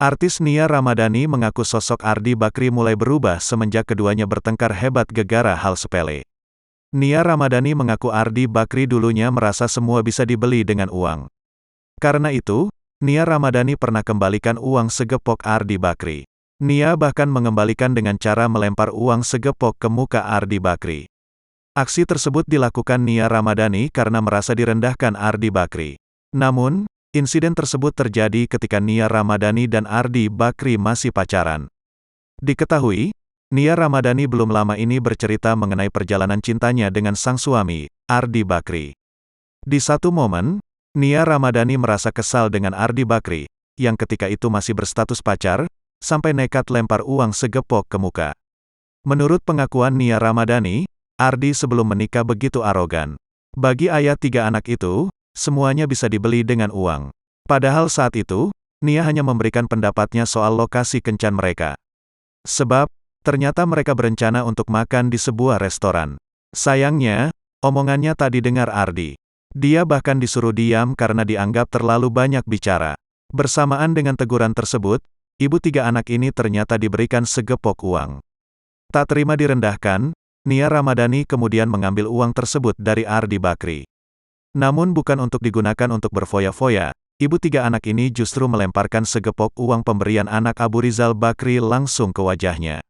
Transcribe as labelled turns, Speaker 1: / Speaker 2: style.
Speaker 1: Artis Nia Ramadhani mengaku sosok Ardi Bakri mulai berubah semenjak keduanya bertengkar hebat gegara hal sepele. Nia Ramadhani mengaku Ardi Bakri dulunya merasa semua bisa dibeli dengan uang. Karena itu, Nia Ramadhani pernah kembalikan uang segepok Ardi Bakri. Nia bahkan mengembalikan dengan cara melempar uang segepok ke muka Ardi Bakri. Aksi tersebut dilakukan Nia Ramadhani karena merasa direndahkan Ardi Bakri. Namun, insiden tersebut terjadi ketika Nia Ramadhani dan Ardi Bakri masih pacaran. Diketahui, Nia Ramadhani belum lama ini bercerita mengenai perjalanan cintanya dengan sang suami, Ardi Bakri. Di satu momen, Nia Ramadhani merasa kesal dengan Ardi Bakri, yang ketika itu masih berstatus pacar, sampai nekat lempar uang segepok ke muka. Menurut pengakuan Nia Ramadhani, Ardi sebelum menikah begitu arogan. Bagi ayah 3 anak itu, semuanya bisa dibeli dengan uang. Padahal saat itu, Nia hanya memberikan pendapatnya soal lokasi kencan mereka. Sebab, ternyata mereka berencana untuk makan di sebuah restoran. Sayangnya, omongannya tak didengar Ardi. Dia bahkan disuruh diam karena dianggap terlalu banyak bicara. Bersamaan dengan teguran tersebut, ibu 3 anak ini ternyata diberikan segepok uang. Tak terima direndahkan, Nia Ramadhani kemudian mengambil uang tersebut dari Ardi Bakri. Namun bukan untuk digunakan untuk berfoya-foya, ibu 3 anak ini justru melemparkan segepok uang pemberian anak Abu Rizal Bakri langsung ke wajahnya.